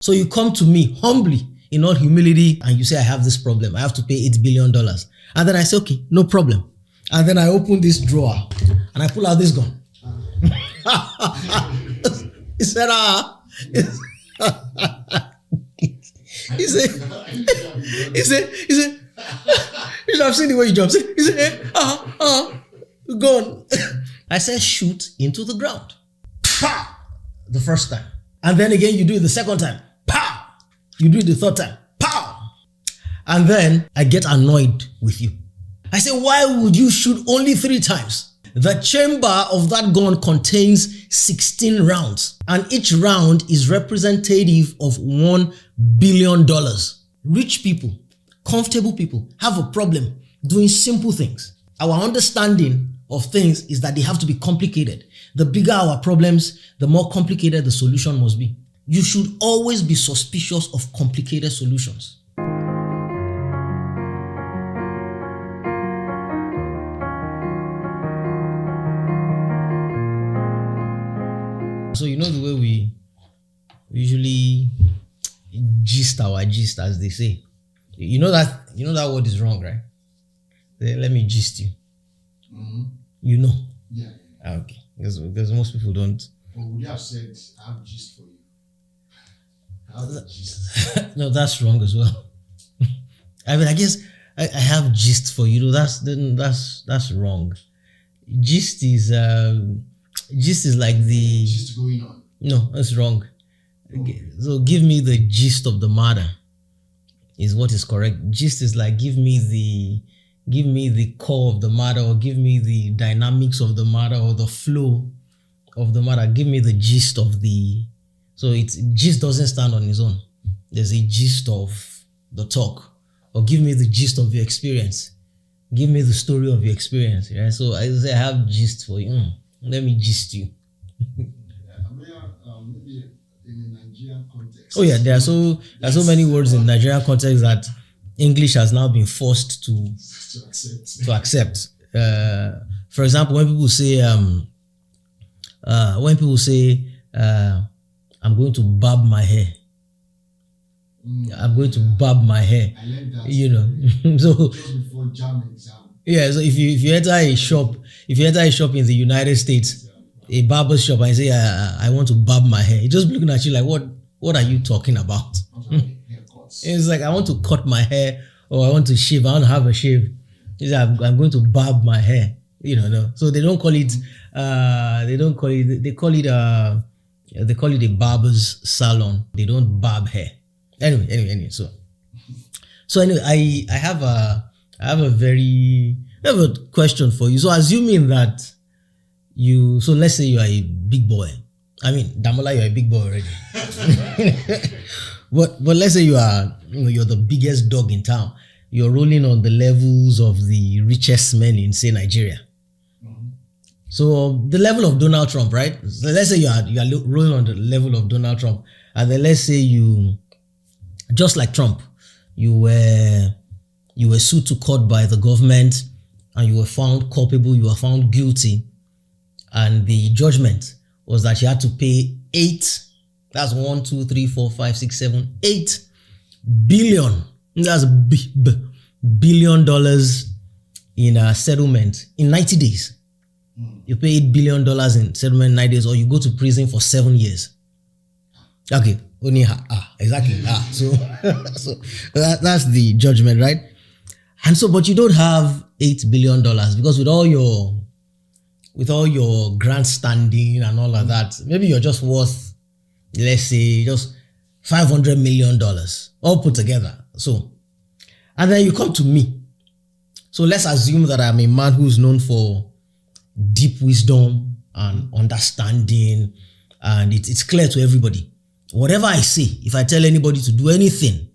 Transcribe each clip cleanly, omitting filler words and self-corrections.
So you come to me humbly in all humility and you say, I have this problem. I have to pay $8 billion. And then I say, okay, no problem. And then I open this drawer and I pull out this gun. He said, he said, you should have seen the way he jumps. He said, gun. I said, shoot into the ground. Pow! The first time. And then again, you do it the second time. Pow! You do it the third time. Pow! And then I get annoyed with you. I say, why would you shoot only 3 times? The chamber of that gun contains 16 rounds. And each round is representative of $1 billion. Rich people, comfortable people have a problem doing simple things. Our understanding of things is that they have to be complicated. The bigger our problems, the more complicated the solution must be. You should always be suspicious of complicated solutions. So you know the way we usually gist our gist, as they say. You know that word is wrong, right? Let me gist you. Mm-hmm. You know. Yeah. Okay. Because most people don't. But would you have said, I have gist for you? I have gist. No, that's wrong as well. I mean, I guess I have gist for you. That's wrong. Gist is like the Gist going on. No, that's wrong. Okay. So give me the gist of the matter is what is correct. Gist is like give me the core of the matter, or give me the dynamics of the matter, or the flow of the matter. Give me the gist of the. So gist doesn't stand on its own. There's a gist of the talk, or give me the gist of your experience. Give me the story of your experience. Right? So I say I have gist for you. Let me gist you. Maybe in a Nigerian context. Oh yeah, there are so many words in Nigerian context that English has now been forced to accept. For example, when people say I'm going to barb my hair. I'm going to barb my hair. I learned that. You know. So just before JAM exam. yeah, so if you enter a shop, in the United States, a barber shop, and you say I want to barb my hair, it's just looking at you like, what are you talking about? It's like, I want to cut my hair, or I want to shave, I want to have a shave. It's like, I'm going to barb my hair. You know, no. So they don't call it they call it a barber's salon. They don't barb hair. Anyway. So anyway, I have a question for you. So assuming that so let's say you are a big boy. I mean, Damola, you're a big boy already. But let's say you're the biggest dog in town. You're rolling on the levels of the richest men in, say, Nigeria. Mm-hmm. So the level of Donald Trump, right? So let's say you are rolling on the level of Donald Trump, and then let's say you, just like Trump, you were sued to court by the government, and you were found culpable. You were found guilty, and the judgment was that you had to pay 8. That's 1, 2, 3, 4, 5, 6, 7, 8 billion. That's $1 billion in a settlement in 90 days. You pay $8 billion in settlement in 90 days, or you go to prison for 7 years. Okay, only exactly. So that's the judgment, right? And so, but you don't have $8 billion because with all your grandstanding and all of that, maybe you're just worth, let's say, just $500 million all put together. So, and then you come to me. So let's assume that I'm a man who's known for deep wisdom and understanding, and it's clear to everybody. Whatever I say, if I tell anybody to do anything,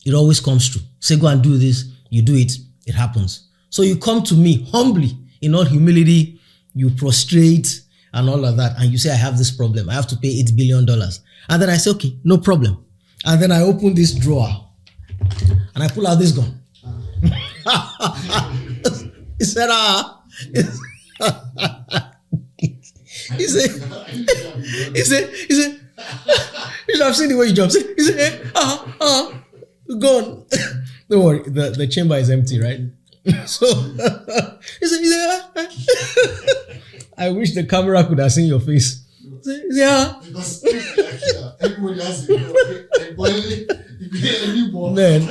it always comes true. Say, go and do this, you do it, it happens. So you come to me humbly, in all humility, you prostrate and all of that, and you say, I have this problem, I have to pay $8 billion. And then I say, okay, no problem. And then I open this drawer and I pull out this gun. He said, he said, You should have seen the way he jumps. He said, gone. Don't worry, the chamber is empty, right? So he said, I wish the camera could have seen your face. Because everybody has Man,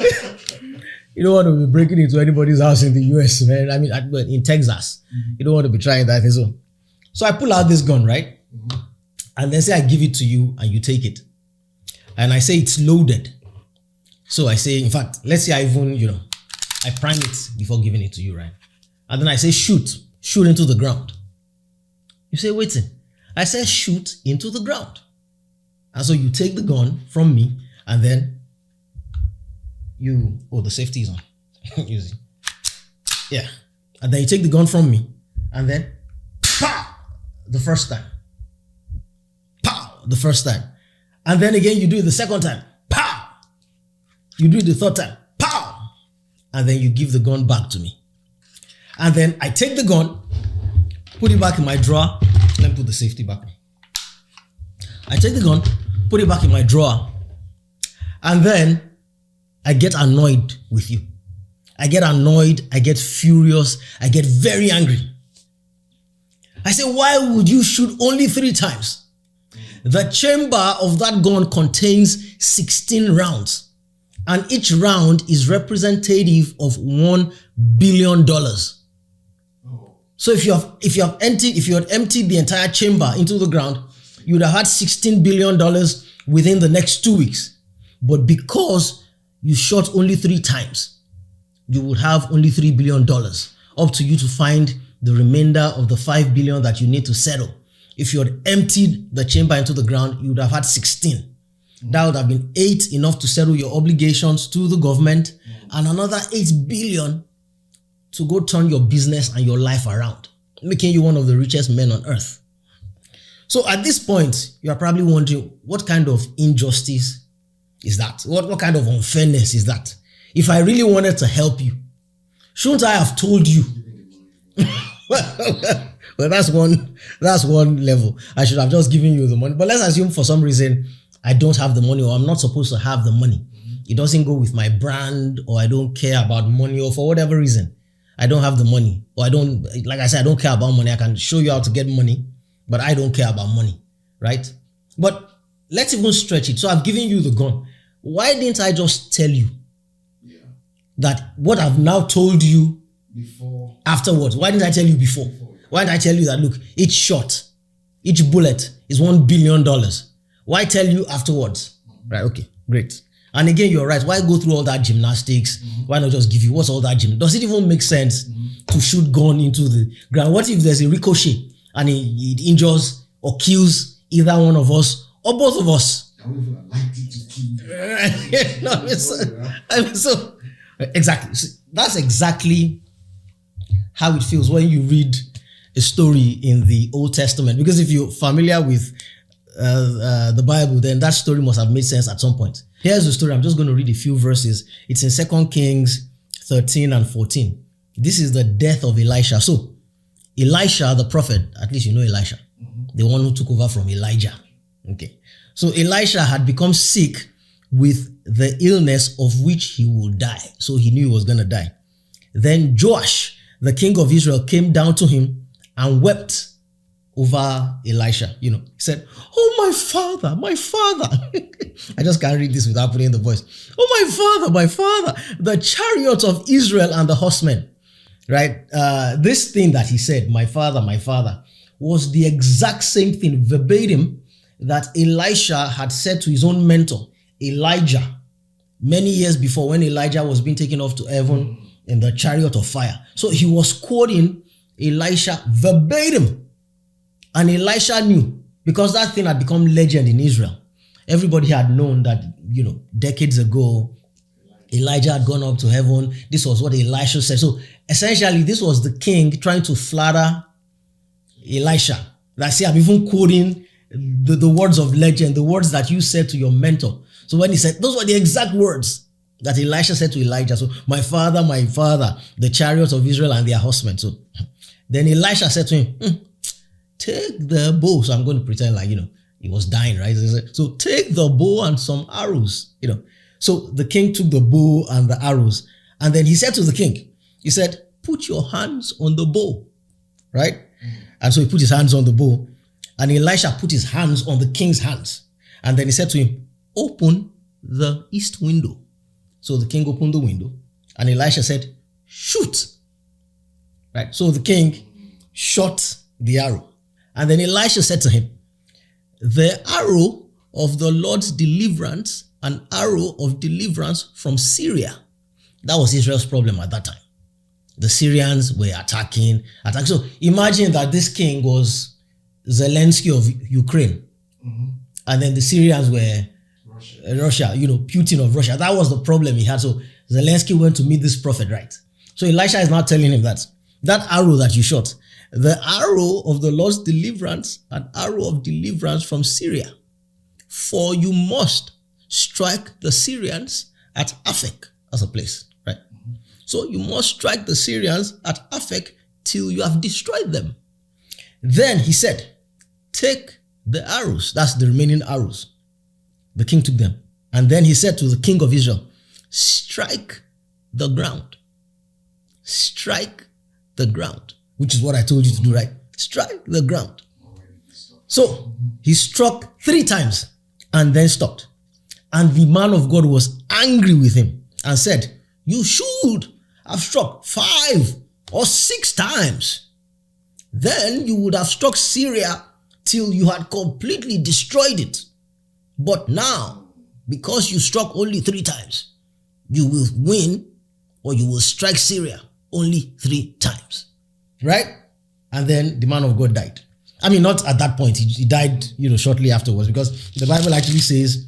you don't want to be breaking into anybody's house in the US, man. I mean, in Texas, you don't want to be trying that. So I pull out this gun, right? Mm-hmm. And then say I give it to you and you take it. And I say it's loaded. So I say, in fact, let's say I even, I prime it before giving it to you, right? And then I say, shoot into the ground. You say, wait. I say, shoot into the ground. And so you take the gun from me and then the safety is on. You see? Yeah. And then you take the gun from me and then, pow, the first time. Pow, the first time. And then again, you do it the second time. Pow. You do it the third time. Pow. And then you give the gun back to me. And then I take the gun, put it back in my drawer. Let me put the safety back. I take the gun, put it back in my drawer. And then I get annoyed with you. I get annoyed. I get furious. I get very angry. I say, why would you shoot only 3 times? The chamber of that gun contains 16 rounds. And each round is representative of $1 billion. So if you had emptied the entire chamber into the ground, you would have had $16 billion within the next 2 weeks. But because you shot only 3 times, you would have only $3 billion. Up to you to find the remainder of the $5 billion that you need to settle. If you had emptied the chamber into the ground, you would have had 16. That would have been 8 enough to settle your obligations to the government, and another 8 billion to go turn your business and your life around, making you one of the richest men on earth. So at this point, you are probably wondering, what kind of injustice is that? What kind of unfairness is that? If I really wanted to help you, shouldn't I have told you? Well, that's one level. I should have just given you the money. But let's assume for some reason I don't have the money, or I'm not supposed to have the money. It doesn't go with my brand, or I don't care about money, or for whatever reason, I don't have the money, or I don't care about money. I can show you how to get money, but I don't care about money, right? But let's even stretch it. So I've given you the gun. Why didn't I just tell you that what I've now told you before afterwards? Why didn't I tell you before? Why didn't I tell you that, look, each shot, each bullet is $1 billion? Why tell you afterwards? Right, okay, great. And again, you're right. Why go through all that gymnastics? Why not just give you, what's all that gym? Does it even make sense to shoot gun into the ground? What if there's a ricochet and it injures or kills either one of us or both of us? I would have liked it to kill you. Exactly. So that's exactly how it feels when you read a story in the Old Testament. Because if you're familiar with the Bible, then that story must have made sense at some point. Here's the story. I'm just going to read a few verses. It's in 2 Kings 13 and 14. This is the death of Elisha. So Elisha, the prophet, at least you know Elisha, the one who took over from Elijah. Okay. So Elisha had become sick with the illness of which he would die. So he knew he was going to die. Then Joash, the king of Israel, came down to him and wept over Elisha. He said, "Oh, my father." I just can't read this without putting in the voice. "Oh, my father, the chariots of Israel and the horsemen." Right? This thing that he said, my father, was the exact same thing, verbatim, that Elisha had said to his own mentor, Elijah, many years before, when Elijah was being taken off to heaven in the chariot of fire. So he was quoting Elisha verbatim. And Elisha knew, because that thing had become legend in Israel. Everybody had known that, decades ago, Elijah had gone up to heaven. This was what Elisha said. So essentially, this was the king trying to flatter Elisha. See, I'm even quoting the words of legend, the words that you said to your mentor. So when he said, those were the exact words that Elisha said to Elijah. So, my father, the chariots of Israel and their horsemen. So then Elisha said to him, take the bow. So I'm going to pretend like, He was dying, right? He said, so take the bow and some arrows, So the king took the bow and the arrows. And then he said to the king, he said, put your hands on the bow, right? And so he put his hands on the bow. And Elisha put his hands on the king's hands. And then he said to him, open the east window. So the king opened the window. And Elisha said, shoot. Right? So the king shot the arrow. And then Elisha said to him, the arrow of the Lord's deliverance, an arrow of deliverance from Syria. That was Israel's problem at that time. The Syrians were attacking. So imagine that this king was Zelensky of Ukraine. Mm-hmm. And then the Syrians were Russia, Putin of Russia. That was the problem he had. So Zelensky went to meet this prophet, right? So Elisha is now telling him that arrow that you shot, the arrow of the Lord's deliverance, an arrow of deliverance from Syria. For you must strike the Syrians at Aphek as a place, right? Mm-hmm. So you must strike the Syrians at Aphek till you have destroyed them. Then he said, take the arrows. That's the remaining arrows. The king took them. And then he said to the king of Israel, strike the ground. Strike the ground. Which is what I told you to do, right? Strike the ground. So he struck 3 times and then stopped. And the man of God was angry with him and said, you should have struck 5 or 6 times. Then you would have struck Syria till you had completely destroyed it. But now, because you struck only 3 times, you will win, or you will strike Syria only 3 times. Right? And then the man of God died. I mean, not at that point. He died, shortly afterwards, because the Bible actually says,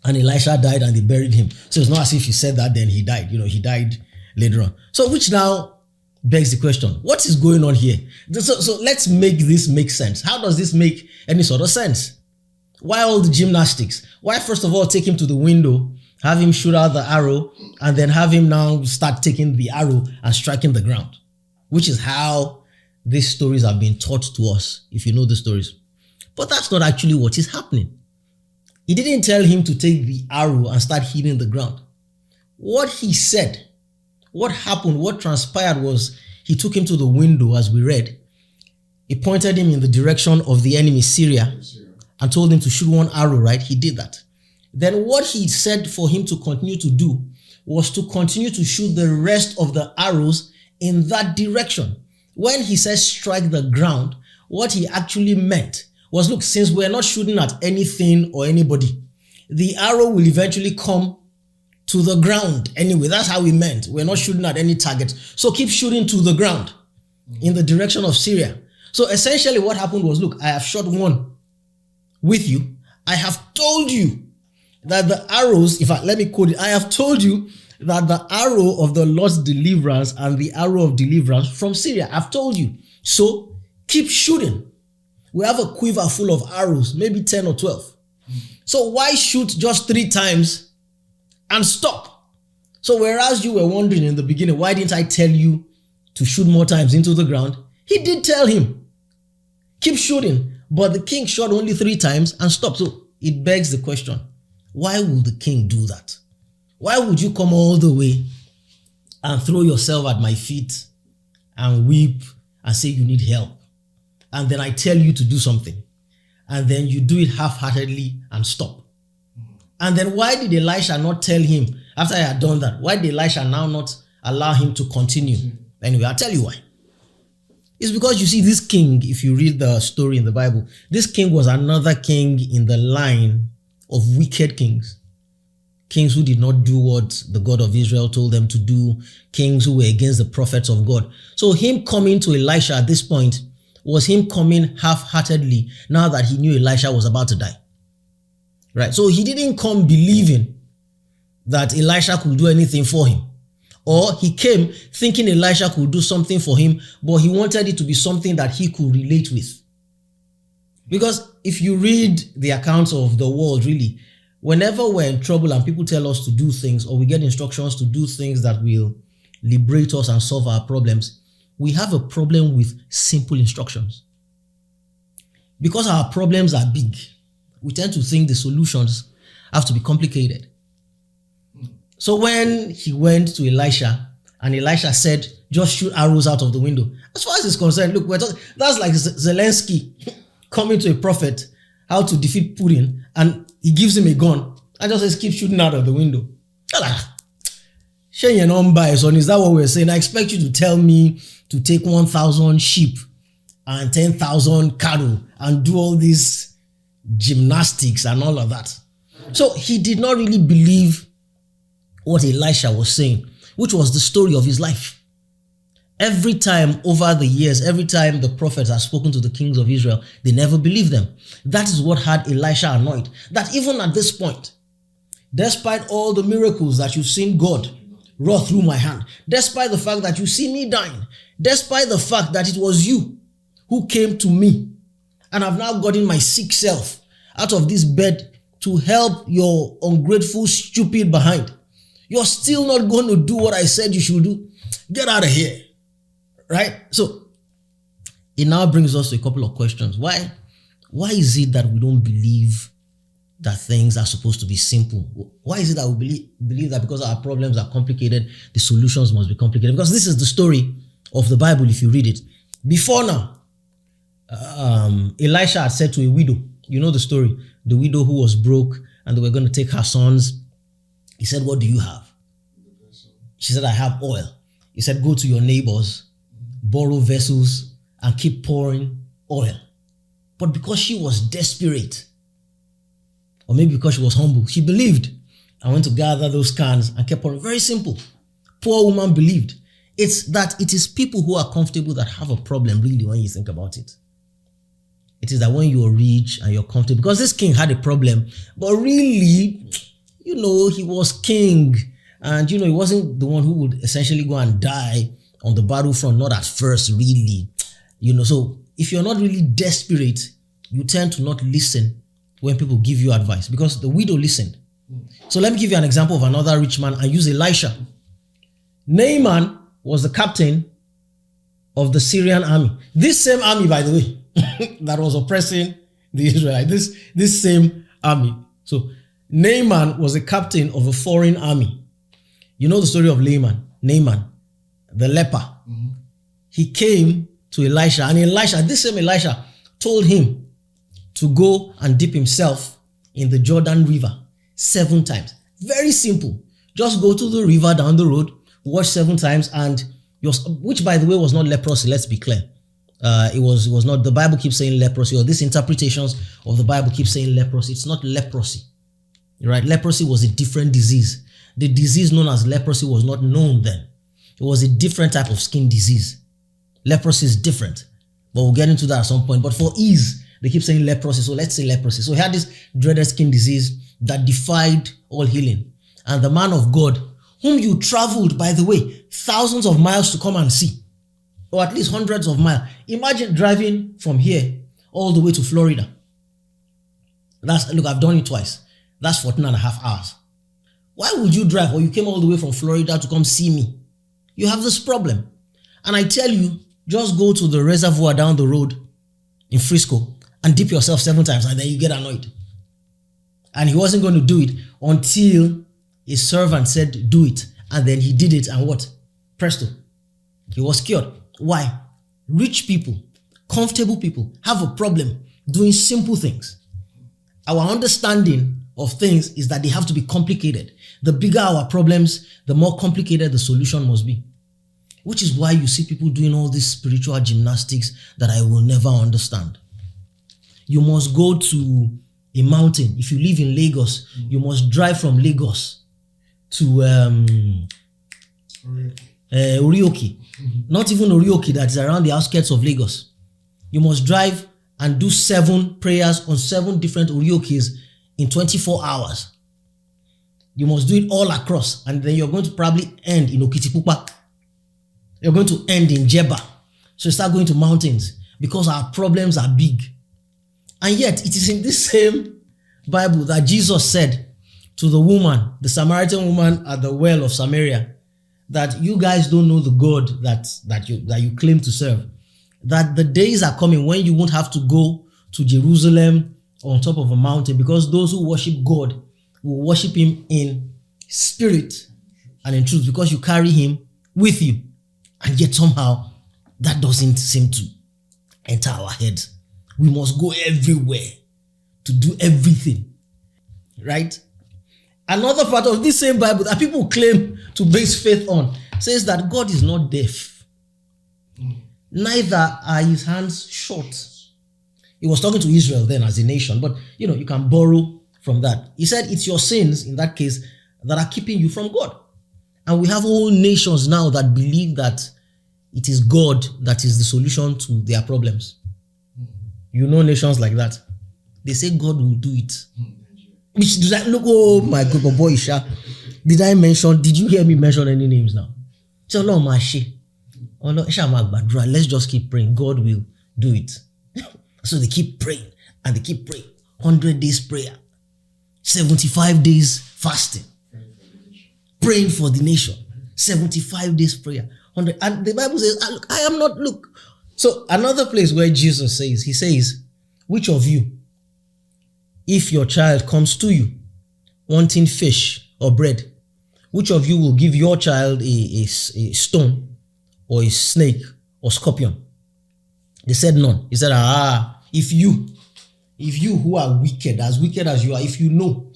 and Elisha died and they buried him. So it's not as if he said that, then he died. He died later on. So which now begs the question, what is going on here? So let's make this make sense. How does this make any sort of sense? Why all the gymnastics? Why first of all take him to the window, have him shoot out the arrow, and then have him now start taking the arrow and striking the ground? Which is how these stories have been taught to us, if you know the stories. But that's not actually what is happening. He didn't tell him to take the arrow and start hitting the ground. What he said, what happened, what transpired was he took him to the window, as we read. He pointed him in the direction of the enemy, Syria, and told him to shoot 1 arrow, right? He did that. Then what he said for him to continue to do was to continue to shoot the rest of the arrows in that direction. When he says strike the ground, what he actually meant was, look, since we're not shooting at anything or anybody, the arrow will eventually come to the ground anyway. That's how he meant. We're not shooting at any target. So keep shooting to the ground in the direction of Syria. So essentially what happened was, look, I have shot 1 with you. I have told you that the arrows, let me quote it, I have told you that the arrow of the Lord's deliverance and the arrow of deliverance from Syria. I've told you. So keep shooting. We have a quiver full of arrows, maybe 10 or 12. So why shoot just 3 times and stop? So whereas you were wondering in the beginning, why didn't I tell you to shoot more times into the ground? He did tell him, keep shooting. But the king shot only 3 times and stopped. So it begs the question, why would the king do that? Why would you come all the way and throw yourself at my feet and weep and say you need help? And then I tell you to do something. And then you do it half-heartedly and stop. And then why did Elisha not tell him, after I had done that, why did Elisha now not allow him to continue? Anyway, I'll tell you why. It's because you see, this king, if you read the story in the Bible, this king was another king in the line of wicked kings. Kings who did not do what the God of Israel told them to do. Kings who were against the prophets of God. So him coming to Elisha at this point was him coming half-heartedly now that he knew Elisha was about to die. Right? So he didn't come believing that Elisha could do anything for him. Or he came thinking Elisha could do something for him, but he wanted it to be something that he could relate with. Because if you read the accounts of the world, really, whenever we're in trouble and people tell us to do things, or we get instructions to do things that will liberate us and solve our problems, we have a problem with simple instructions. Because our problems are big, we tend to think the solutions have to be complicated. So when he went to Elisha, and Elisha said, just shoot arrows out of the window. As far as it's concerned, look, that's like Zelensky coming to a prophet how to defeat Putin, and he gives him a gun and just says, keep shooting out of the window. Shane son, is that what we're saying? I expect you to tell me to take 1,000 sheep and 10,000 cattle and do all these gymnastics and all of that. So he did not really believe what Elisha was saying, which was the story of his life. Every time over the years, every time the prophets have spoken to the kings of Israel, they never believed them. That is what had Elisha annoyed. That even at this point, despite all the miracles that you've seen God wrought through my hand, despite the fact that you see me dying, despite the fact that it was you who came to me, and I've now gotten my sick self out of this bed to help your ungrateful, stupid behind, you're still not going to do what I said you should do. Get out of here. Right? So it now brings us to a couple of questions. Why is it that we don't believe that things are supposed to be simple? Why is it that we believe that because our problems are complicated, the solutions must be complicated? Because this is the story of the Bible if you read it. Before now, Elisha had said to a widow, you know the story, the widow who was broke and they were going to take her sons. He said, what do you have? She said, I have oil. He said, go to your neighbors, borrow vessels, and keep pouring oil. But because she was desperate, or maybe because she was humble, she believed and went to gather those cans and kept pouring. Very simple. Poor woman believed. It's that it is people who are comfortable that have a problem, really, when you think about it. It is that when you're rich and you're comfortable, because this king had a problem, but really, he was king. And, he wasn't the one who would essentially go and die on the battlefront, not at first, really. So if you're not really desperate, you tend to not listen when people give you advice, because the widow listened. So let me give you an example of another rich man and use Elisha. Naaman was the captain of the Syrian army. This same army, by the way, that was oppressing the Israelites. This same army. So Naaman was the captain of a foreign army. You know the story of Naaman, the leper. Mm-hmm. He came to Elisha, and this same Elisha told him to go and dip himself in the Jordan River 7 times. Very simple. Just go to the river down the road, wash 7 times, and which by the way was not leprosy, let's be clear. It was not, the Bible keeps saying leprosy, or these interpretations of the Bible keep saying leprosy. It's not leprosy, right? Leprosy was a different disease. The disease known as leprosy was not known then. It was a different type of skin disease. Leprosy is different, but we'll get into that at some point. But for ease, they keep saying leprosy, so let's say leprosy. So he had this dreaded skin disease that defied all healing. And the man of God, whom you traveled, by the way, thousands of miles to come and see, or at least hundreds of miles. Imagine driving from here all the way to Florida. Look, I've done it twice. That's 14.5 hours. Why would you drive? Or you came all the way from Florida to come see me? You have this problem. And I tell you, just go to the reservoir down the road in Frisco and dip yourself 7 times, and then you get annoyed. And he wasn't going to do it until his servant said, do it. And then he did it, and what? Presto. He was cured. Why? Rich people, comfortable people have a problem doing simple things. Our understanding of things is that they have to be complicated. The bigger our problems, the more complicated the solution must be. Which is why you see people doing all this spiritual gymnastics that I will never understand. You must go to a mountain. If you live in Lagos, you must drive from Lagos to Orioke. Not even Orioke, that is around the outskirts of Lagos. You must drive and do 7 prayers on 7 different Oriokes in 24 hours. You must do it all across, and then you're going to probably end in Okitipupa. You're going to end in Jeba. So you start going to mountains because our problems are big. And yet it is in this same Bible that Jesus said to the woman, the Samaritan woman at the well of Samaria, that you guys don't know the God that you claim to serve. That the days are coming when you won't have to go to Jerusalem on top of a mountain, because those who worship God will worship him in spirit and in truth, because you carry him with you. And yet somehow that doesn't seem to enter our heads. We must go everywhere to do everything, right? Another part of this same Bible that people claim to base faith on says that God is not deaf, neither are his hands short. He was talking to Israel then as a nation, but you can borrow from that. He said it's your sins in that case that are keeping you from God. And we have whole nations now that believe that it is God that is the solution to their problems. Nations like that. They say God will do it. Which does that look, oh my God, boy, Isha. Did you hear me mention any names now? So, let's just keep praying. God will do it. So they keep praying and they keep praying. 100 days prayer. 75 days fasting. Praying for the nation. 75 days prayer. 100. And the Bible says, I am not, look. So another place where Jesus says, he says, which of you, if your child comes to you wanting fish or bread, which of you will give your child a stone or a snake or scorpion? They said none. He said, if you who are wicked as you are, if you know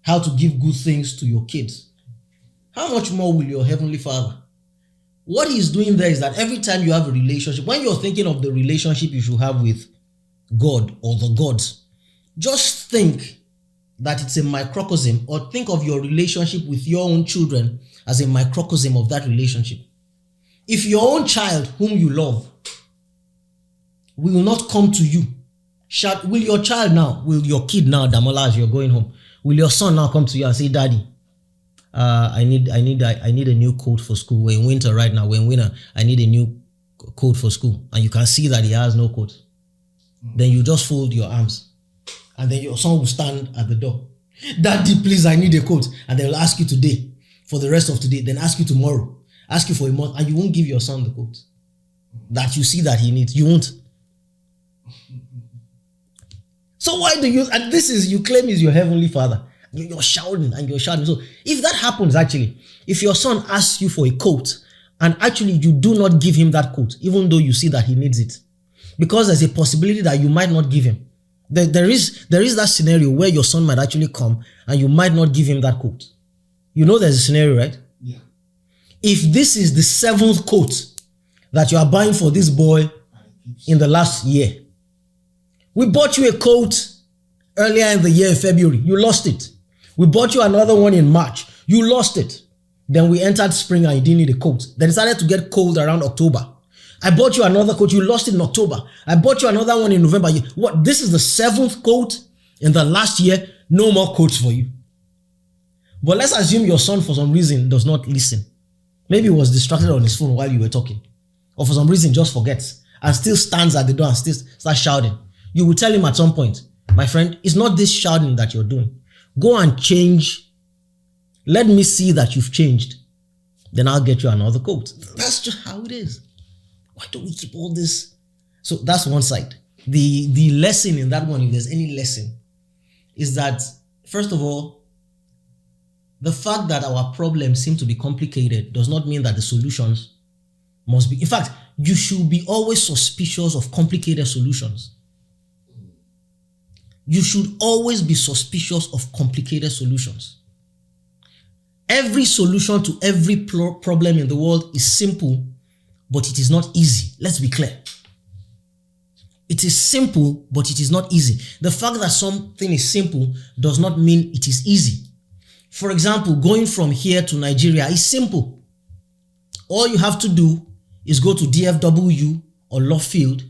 how to give good things to your kids, how much more will your heavenly Father? What he's doing there is that every time you have a relationship, when you're thinking of the relationship you should have with God or the gods, just think that it's a microcosm, or think of your relationship with your own children as a microcosm of that relationship. If your own child whom you love will not come to you, will your kid now, Damola, as you're going home, will your son now come to you and say, Daddy, I need a new coat for school. We're in winter right now. I need a new coat for school. And you can see that he has no coat. Then you just fold your arms. And then your son will stand at the door. Daddy, please, I need a coat. And they will ask you today, for the rest of today, then ask you tomorrow, ask you for a month, and you won't give your son the coat that you see that he needs. You won't. So why do you, and this is, you claim is your heavenly Father. You're shouting and you're shouting. So if that happens, actually, if your son asks you for a coat and actually you do not give him that coat, even though you see that he needs it, because there's a possibility that you might not give him. There is that scenario where your son might actually come and you might not give him that coat. There's a scenario, right? Yeah. If this is the 7th coat that you are buying for this boy in the last year, we bought you a coat earlier in the year in February, you lost it. We bought you another one in March, you lost it. Then we entered spring and you didn't need a coat. Then it started to get cold around October. I bought you another coat, you lost it in October. I bought you another one in November. This is the 7th coat in the last year, no more coats for you. But let's assume your son for some reason does not listen. Maybe he was distracted on his phone while you were talking. Or for some reason just forgets and still stands at the door and still starts shouting. You will tell him at some point, my friend, it's not this shouting that you're doing. Go and change. Let me see that you've changed. Then I'll get you another coat. That's just how it is. Why don't we keep all this? So that's one side. The lesson in that one, if there's any lesson, is that, first of all, the fact that our problems seem to be complicated does not mean that the solutions must be. In fact, you should be always suspicious of complicated solutions. You should always be suspicious of complicated solutions. Every solution to every problem in the world is simple, but it is not easy. Let's be clear. It is simple, but it is not easy. The fact that something is simple does not mean it is easy. For example, going from here to Nigeria is simple. All you have to do is go to DFW or Luffield.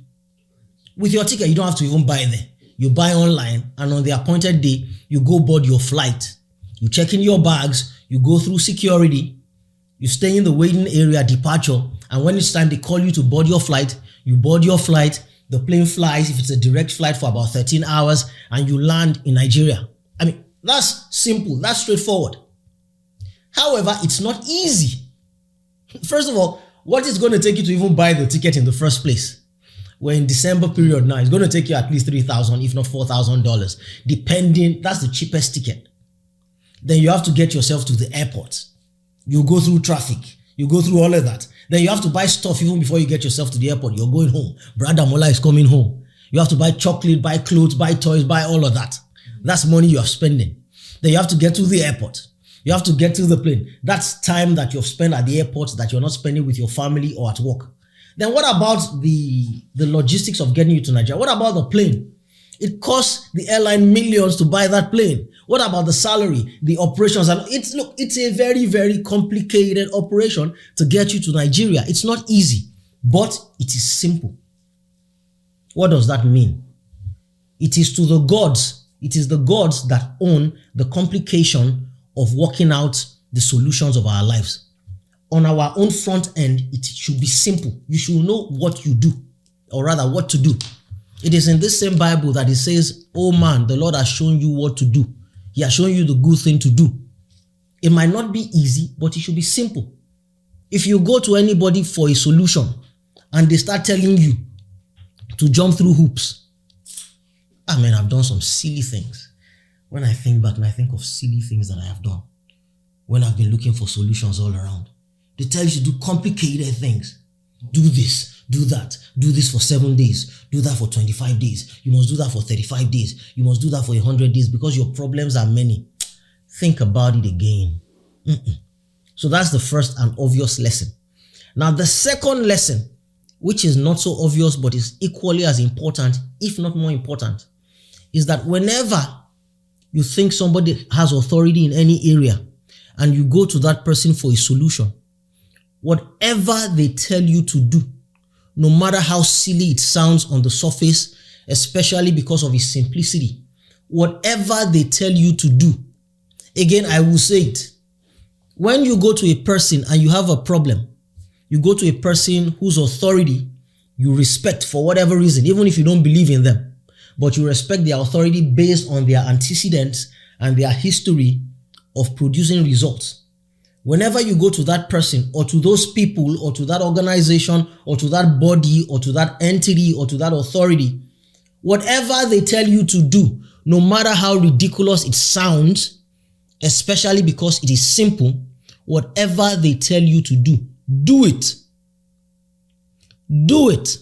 With your ticket, you don't have to even buy there. You buy online, and on the appointed day, you go board your flight. You check in your bags, you go through security, you stay in the waiting area, departure, and when it's time they call you to board your flight, you board your flight, the plane flies, if it's a direct flight, for about 13 hours, and you land in Nigeria. I mean, that's simple, that's straightforward. However, it's not easy. First of all, what is going to take you to even buy the ticket in the first place? we're in December period now. It's going to take you at least $3,000, if not $4,000, depending. That's the cheapest ticket. Then you have to get yourself to the airport. You go through traffic. You go through all of that. Then you have to buy stuff even before you get yourself to the airport. You're going home. Brad Damola is coming home. You have to buy chocolate, buy clothes, buy toys, buy all of that. That's money you are spending. Then you have to get to the airport. You have to get to the plane. That's time that you've spent at the airport that you're not spending with your family or at work. Then what about the logistics of getting you to Nigeria? What about the plane? It costs the airline millions to buy that plane. What about the salary, the operations? And it's a very, very complicated operation to get you to Nigeria. It's not easy, but it is simple. What does that mean? It is to the gods. It is the gods that own the complication of working out the solutions of our lives. On our own front end, it should be simple. You should know what you do, or rather what to do. It is in this same Bible that it says, oh man, the Lord has shown you what to do. He has shown you the good thing to do. It might not be easy, but it should be simple. If you go to anybody for a solution and they start telling you to jump through hoops, I've done some silly things. When I think back and I think of silly things that I have done, when I've been looking for solutions all around, they tell you to do complicated things. Do this, do that, do this for 7 days, do that for 25 days. You must do that for 35 days. You must do that for 100 days because your problems are many. Think about it again. So that's the first and obvious lesson. Now, the second lesson, which is not so obvious but is equally as important, if not more important, is that whenever you think somebody has authority in any area and you go to that person for a solution, whatever they tell you to do, no matter how silly it sounds on the surface, especially because of its simplicity, whatever they tell you to do, again, I will say it. When you go to a person and you have a problem, you go to a person whose authority you respect for whatever reason, even if you don't believe in them, but you respect their authority based on their antecedents and their history of producing results. Whenever you go to that person or to those people or to that organization or to that body or to that entity or to that authority, whatever they tell you to do, no matter how ridiculous it sounds, especially because it is simple, whatever they tell you to do, do it. Do it.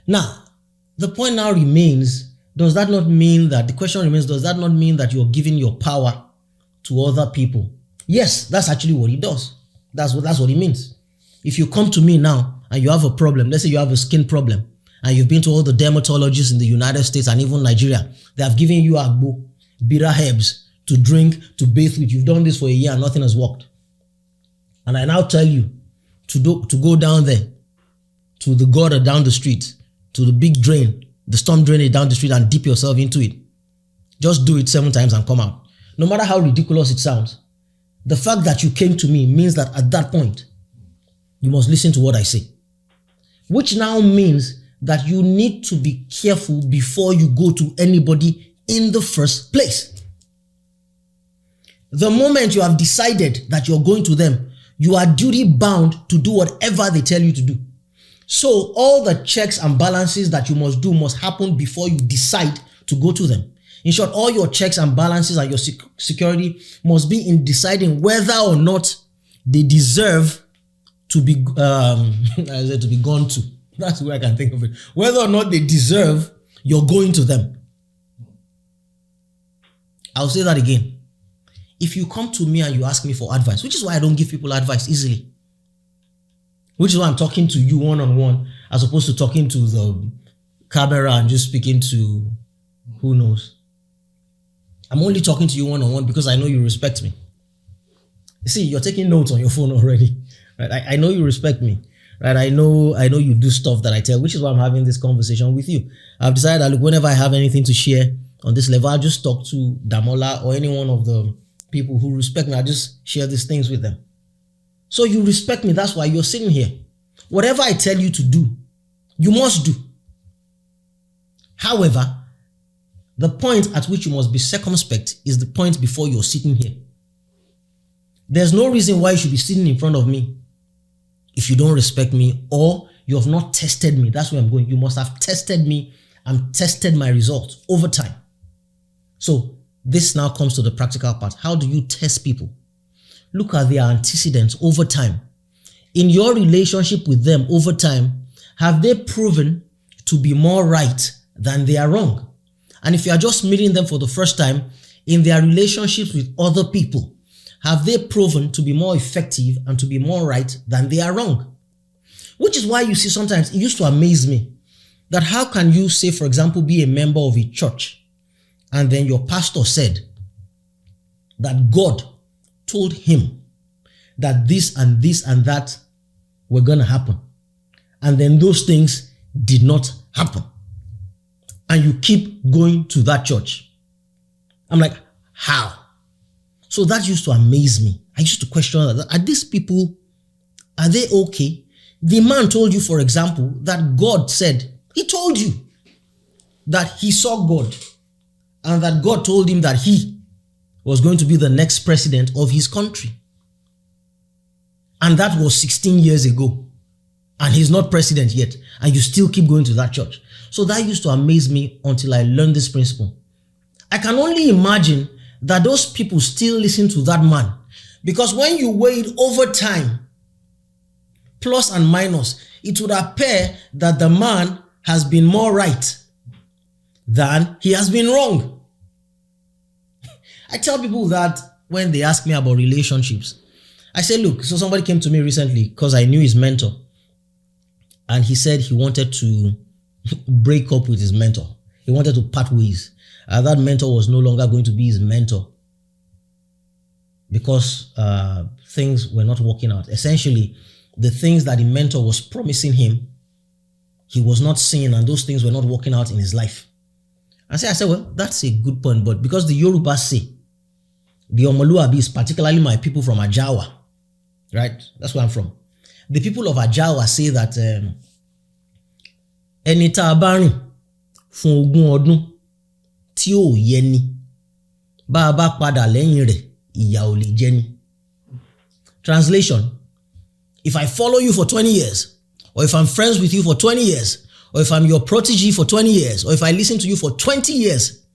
Now, the point now remains, does that not mean that you're giving your power to other people? Yes, that's actually what it does. That's what it means. If you come to me now and you have a problem, let's say you have a skin problem, and you've been to all the dermatologists in the United States and even Nigeria, they have given you agbo, bitter herbs to drink, to bathe with. You've done this for a year and nothing has worked. And I now tell you to go down there, to the gutter down the street, to the big drain, the storm drainage down the street, and dip yourself into it. Just do it 7 times and come out. No matter how ridiculous it sounds, the fact that you came to me means that at that point, you must listen to what I say. Which now means that you need to be careful before you go to anybody in the first place. The moment you have decided that you're going to them, you are duty bound to do whatever they tell you to do. So all the checks and balances that you must do must happen before you decide to go to them. In short, all your checks and balances and your security must be in deciding whether or not they deserve to be, to be gone to. That's the way I can think of it. Whether or not they deserve you're going to them. I'll say that again. If you come to me and you ask me for advice, which is why I don't give people advice easily, which is why I'm talking to you one-on-one as opposed to talking to the camera and just speaking to who knows. I'm only talking to you one-on-one because I know you respect me. You see, you're taking notes on your phone already. Right? I know you respect me. Right? I know you do stuff that I tell, which is why I'm having this conversation with you. I've decided that, look, whenever I have anything to share on this level, I'll just talk to Damola or any one of the people who respect me. I just share these things with them. So you respect me. That's why you're sitting here. Whatever I tell you to do, you must do. However, the point at which you must be circumspect is the point before you're sitting here. There's no reason why you should be sitting in front of me if you don't respect me or You have not tested me. That's where I'm going. You must have tested me and tested my results over time. So this now comes to the practical part. How do you test people? Look at their antecedents over time. In your relationship with them over time, have they proven to be more right than they are wrong? And if you are just meeting them for the first time, in their relationships with other people, have they proven to be more effective and to be more right than they are wrong? Which is why you see sometimes it used to amaze me that how can you say, for example, be a member of a church and then your pastor said that God told him that this and this and that were going to happen. And then those things did not happen. And you keep going to that church. I'm like, how? So that used to amaze me. I used to question that. Are these people, are they okay? The man told you, for example, that God said, he told you that he saw God and that God told him that he was going to be the next president of his country. And that was 16 years ago. And he's not president yet. And you still keep going to that church. So that used to amaze me until I learned this principle. I can only imagine that those people still listen to that man. Because when you weigh it over time, plus and minus, it would appear that the man has been more right than he has been wrong. I tell people that when they ask me about relationships. I say, look, so somebody came to me recently because I knew his mentor. And he said he wanted to break up with his mentor. He wanted to part ways. That mentor was no longer going to be his mentor because things were not working out. Essentially, the things that the mentor was promising him, he was not seeing, and those things were not working out in his life. I said, well, that's a good point, but because the Yorubas say, the Omoluabis, particularly my people from Ajawa, right? That's where I'm from. The people of Ajawa say that ẹni tá a bá rìn fún ogún ọdún tí ò yẹ ni bá a bá padà lẹ́yìn rẹ̀ ìyà ò lè jẹ ni. Translation: if I follow you for 20 years, or if I'm friends with you for 20 years, or if I'm your protege for 20 years, or if I listen to you for 20 years,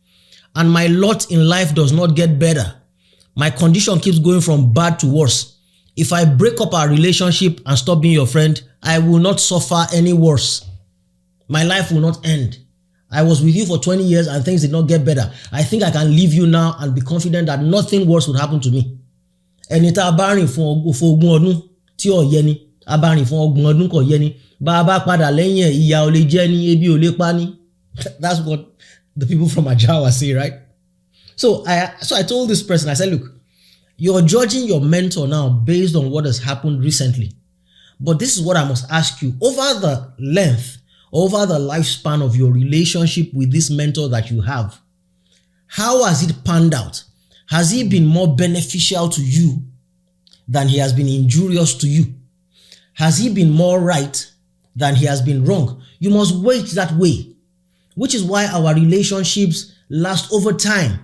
and my lot in life does not get better, my condition keeps going from bad to worse. If I break up our relationship and stop being your friend, I will not suffer any worse. My life will not end. I was with you for 20 years and things did not get better. I think I can leave you now and be confident that nothing worse would happen to me. Ẹni tá a bá rìn fún ogún ọdún tí ò yẹ ni, a bá rìn fún ogún ọdún kò yẹ ni, bá a bá padà lẹ́yìn ẹ̀ ìyà ò lè jẹ ni, ebi ò lè pa ni. That's what the people from Ajawa say, right? So I told this person, I said, look, you're judging your mentor now based on what has happened recently. But this is what I must ask you. Over the length, over the lifespan of your relationship with this mentor that you have, how has it panned out? Has he been more beneficial to you than he has been injurious to you? Has he been more right than he has been wrong? You must weigh it that way, which is why our relationships last over time.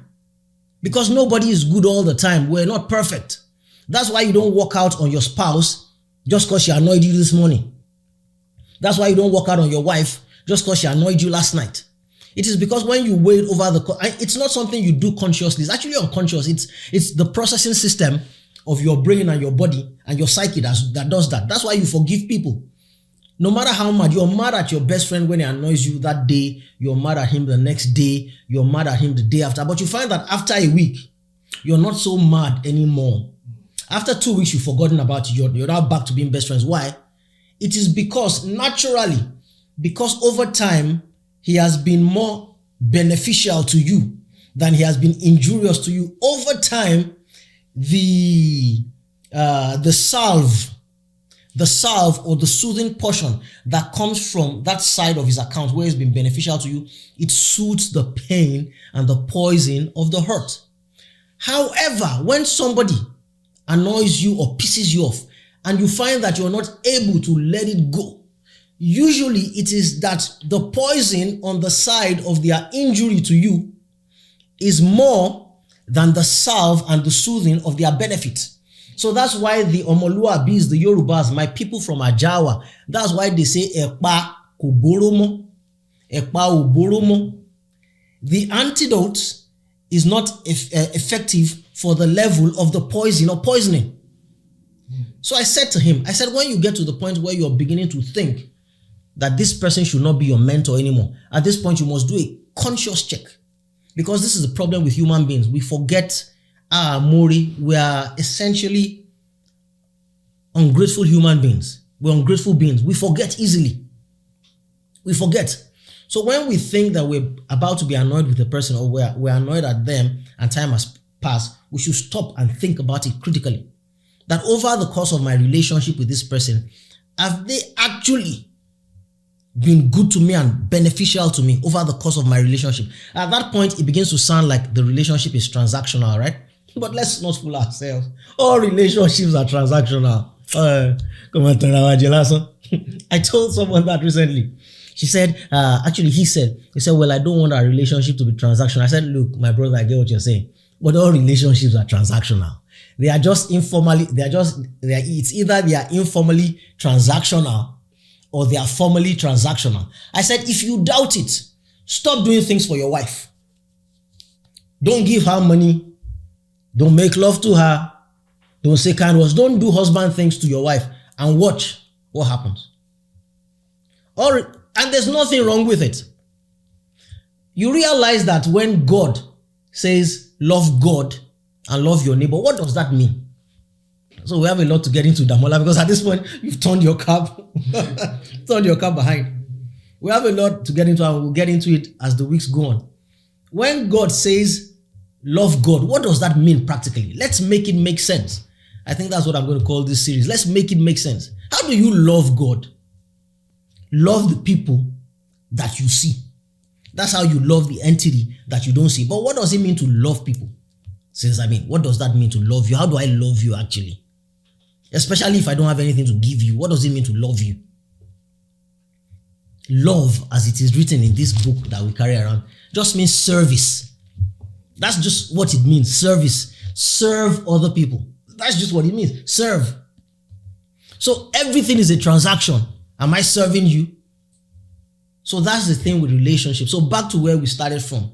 Because nobody is good all the time. We're not perfect. That's why you don't walk out on your spouse just because she annoyed you this morning. That's why you don't walk out on your wife just because she annoyed you last night. It is because when you weigh over it's not something you do consciously. It's actually unconscious. It's the processing system of your brain and your body and your psyche that does that. That's why you forgive people. No matter how mad, you're mad at your best friend when he annoys you that day, you're mad at him the next day, you're mad at him the day after. But you find that after a week, you're not so mad anymore. After 2 weeks, you've forgotten about it. You're now back to being best friends. Why? It is because because over time, he has been more beneficial to you than he has been injurious to you. Over time, the salve or the soothing portion that comes from that side of his account where it's been beneficial to you, it soothes the pain and the poison of the hurt. However, when somebody annoys you or pisses you off and you find that you're not able to let it go, usually it is that the poison on the side of their injury to you is more than the salve and the soothing of their benefit. So that's why the Omoluabis, the Yorubas, my people from Ajawa, that's why they say Ekpa Kuboromo. Ekpa Uboromo. The antidote is not effective for the level of the poison or poisoning. So I said to him, I said, when you get to the point where you're beginning to think that this person should not be your mentor anymore, at this point you must do a conscious check. Because this is the problem with human beings. We forget our Mori. We are essentially ungrateful human beings. We're ungrateful beings. We forget easily. We forget. So when we think that we're about to be annoyed with a person or we're annoyed at them and time has passed, we should stop and think about it critically. That over the course of my relationship with this person, have they actually been good to me and beneficial to me over the course of my relationship? At that point, it begins to sound like the relationship is transactional, right? But let's not fool ourselves. All relationships are transactional. I told someone that recently. She said, he said, well, I don't want our relationship to be transactional. I said, look, my brother, I get what you're saying. But all relationships are transactional. They are just informally, it's either they are informally transactional or they are formally transactional. I said, if you doubt it, stop doing things for your wife. Don't give her money. Don't make love to her. Don't say kind words. Don't do husband things to your wife and watch what happens. And there's nothing wrong with it. You realize that when God says love God and love your neighbor, what does that mean? So we have a lot to get into, Damola, because at this point, you've turned your cap, behind. We have a lot to get into, and we'll get into it as the weeks go on. When God says, love God, what does that mean practically? Let's make it make sense. I think that's what I'm going to call this series. Let's make it make sense. How do you love God? Love the people that you see. That's how you love the entity that you don't see. But what does it mean to love people? What does that mean to love you? How do I love you actually? Especially if I don't have anything to give you. What does it mean to love you? Love, as it is written in this book that we carry around, just means service. That's just what it means. Service. Serve other people. That's just what it means. Serve. So everything is a transaction. Am I serving you? So that's the thing with relationships. So back to where we started from.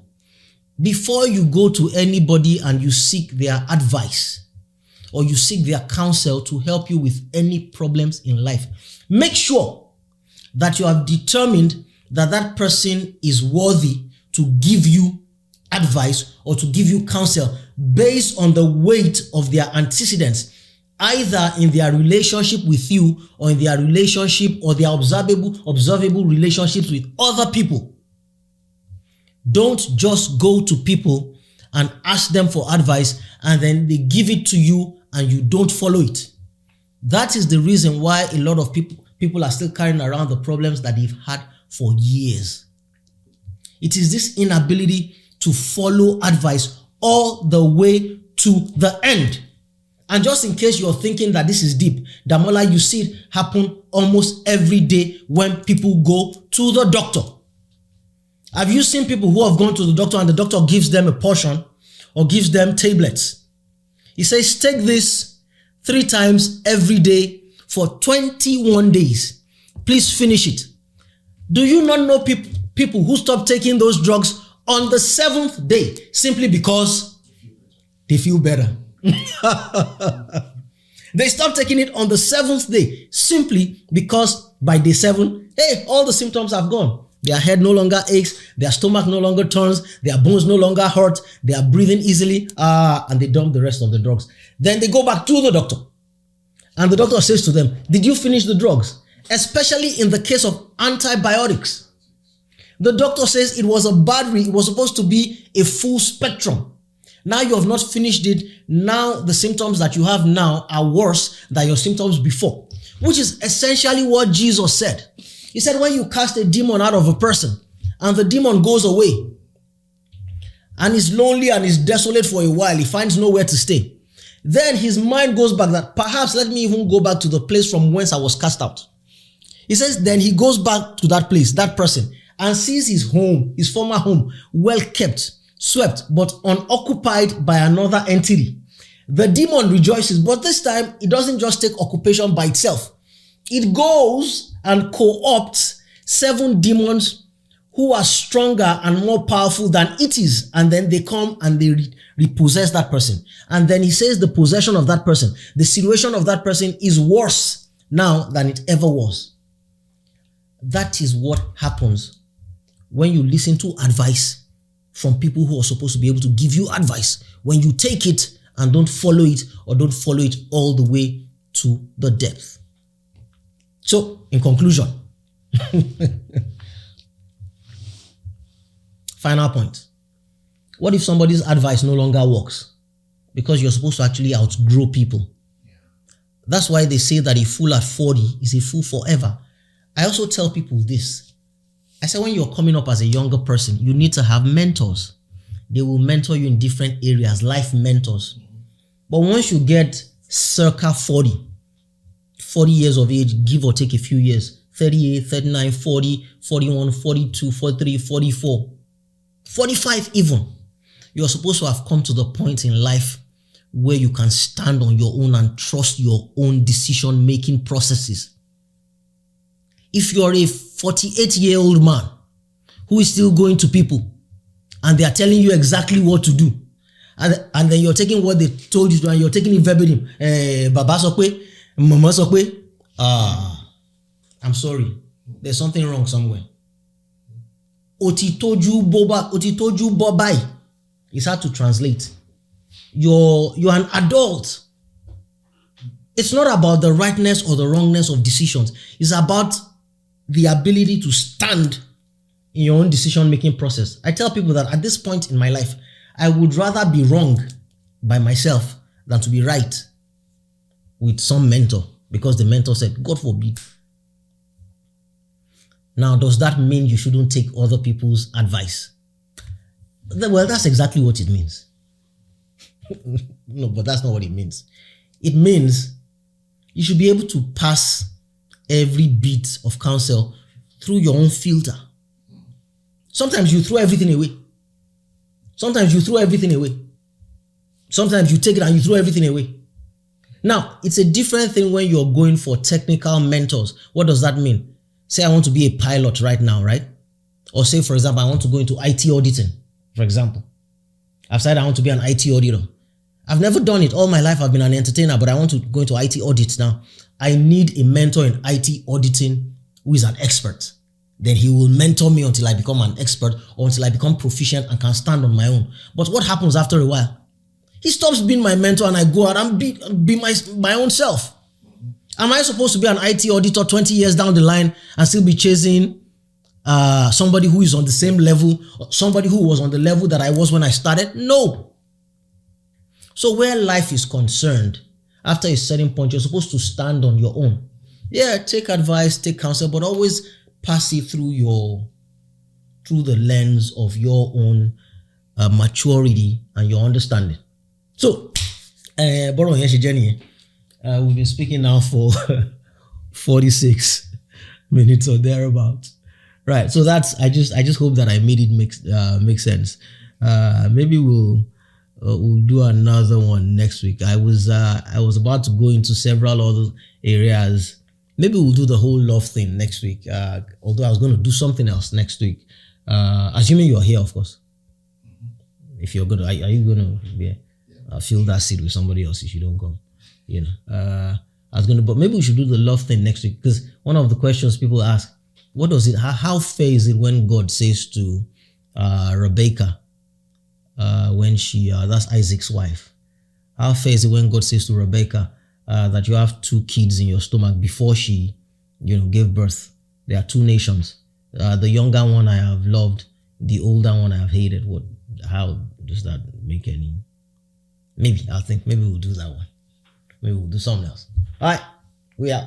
Before you go to anybody and you seek their advice or you seek their counsel to help you with any problems in life, make sure that you have determined that that person is worthy to give you advice or to give you counsel based on the weight of their antecedents, either in their relationship with you or in their relationship or their observable relationships with other people. Don't just go to people and ask them for advice and then they give it to you and you don't follow it. That is the reason why a lot of people are still carrying around the problems that they've had for years. It is this inability to follow advice all the way to the end. And just in case you're thinking that this is deep, Damola, you see it happen almost every day when people go to the doctor. Have you seen people who have gone to the doctor and the doctor gives them a portion or gives them tablets? He says, take this 3 times every day for 21 days. Please finish it. Do you not know people who stop taking those drugs on the 7th day simply because they feel better? They stop taking it on the 7th day simply because by day 7, hey, all the symptoms have gone. Their head no longer aches, their stomach no longer turns, their bones no longer hurt, they are breathing easily, and they dump the rest of the drugs. Then they go back to the doctor. And the doctor says to them, did you finish the drugs? Especially in the case of antibiotics. The doctor says it was a battery, it was supposed to be a full spectrum. Now you have not finished it. Now the symptoms that you have now are worse than your symptoms before, which is essentially what Jesus said. He said when you cast a demon out of a person and the demon goes away and is lonely and is desolate for a while, he finds nowhere to stay. Then his mind goes back that perhaps let me even go back to the place from whence I was cast out. He says then he goes back to that place, that person, and sees his home, his former home, well kept, swept, but unoccupied by another entity. The demon rejoices, but this time it doesn't just take occupation by itself. It goes and co-opts 7 demons who are stronger and more powerful than it is, and then they come and they repossess that person. And then he says the possession of that person, the situation of that person is worse now than it ever was. That is what happens when you listen to advice from people who are supposed to be able to give you advice. When you take it and don't follow it, or don't follow it all the way to the depth. So, in conclusion, final point. What if somebody's advice no longer works? Because you're supposed to actually outgrow people. That's why they say that a fool at 40 is a fool forever. I also tell people this. I say when you're coming up as a younger person, you need to have mentors. They will mentor you in different areas, life mentors. But once you get circa 40 years of age, give or take a few years, 38, 39, 40, 41, 42, 43, 44, 45 even, you're supposed to have come to the point in life where you can stand on your own and trust your own decision-making processes. If you're a 48-year-old man who is still going to people and they are telling you exactly what to do, and then you're taking what they told you to and you're taking it verbatim, Baba sokwe, Mama sokwe, I'm sorry, there's something wrong somewhere. Otitoju bobai. It's hard to translate. You're an adult. It's not about the rightness or the wrongness of decisions. It's about the ability to stand in your own decision-making process. I tell people that at this point in my life, I would rather be wrong by myself than to be right with some mentor, because the mentor said, God forbid. Now, does that mean you shouldn't take other people's advice? Well, that's exactly what it means. No, but that's not what it means. It means you should be able to pass every bit of counsel through your own filter. Sometimes you throw everything away. Sometimes you throw everything away. Sometimes you take it and you throw everything away. Now, it's a different thing when you're going for technical mentors. What does that mean? Say I want to be a pilot right now, right? Or say, for example, I want to go into IT auditing, for example. I've said I want to be an IT auditor. I've never done it. All my life I've been an entertainer, but I want to go into IT audits now. I need a mentor in IT auditing who is an expert. Then he will mentor me until I become an expert, or until I become proficient and can stand on my own. But what happens after a while? He stops being my mentor and I go out and be my own self. Am I supposed to be an IT auditor 20 years down the line and still be chasing somebody who is on the same level, somebody who was on the level that I was when I started? No. So where life is concerned, after a certain point, you're supposed to stand on your own. Yeah, take advice, take counsel, but always pass it through the lens of your own maturity and your understanding. So, we've been speaking now for 46 minutes or thereabout. Right. So that's I just hope that I made it make sense. Maybe we'll do another one next week. I was about to go into several other areas. Maybe we'll do the whole love thing next week. Although I was going to do something else next week. Assuming you're here, of course. If you're are you going to fill that seat with somebody else if you don't come? You know, but maybe we should do the love thing next week, because one of the questions people ask, what does it, how fair is it when God says to Rebecca, when she, that's Isaac's wife, how fair is it when God says to Rebecca that you have 2 kids in your stomach before she, gave birth? There are 2 nations. The younger one I have loved, the older one I have hated. How does that make any? Maybe we'll do that one. Maybe we'll do something else. All right, we out.